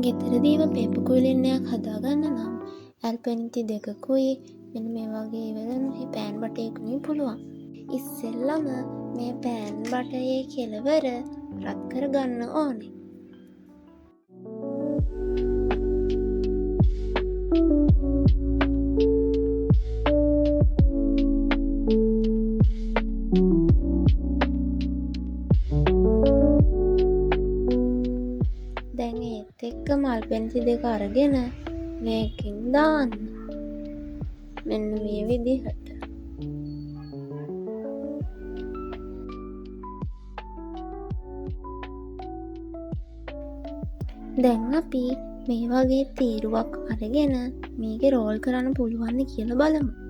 ගෙදරදීම paper ක්විලින් එකක් හදාගන්න නම් ඇල්පෙනිති දෙකකුයි මෙන්න මේ වගේ ඉවලනුයි පෑන් බටයකුයි පුළුවන්. ඉස්සෙල්ලම මේ පෑන් බටයේ කෙළවර රත් කරගන්න ඕනේ. දැන් ඒත් එක්ක මල් පෙන්ති දෙක අරගෙන මේකින් දාන්න. මෙන්න මේ විදිහට. දැන් අපි මේ වගේ තීරුවක් අරගෙන මේක රෝල් කරන්න පුළුවන් කියලා බලමු.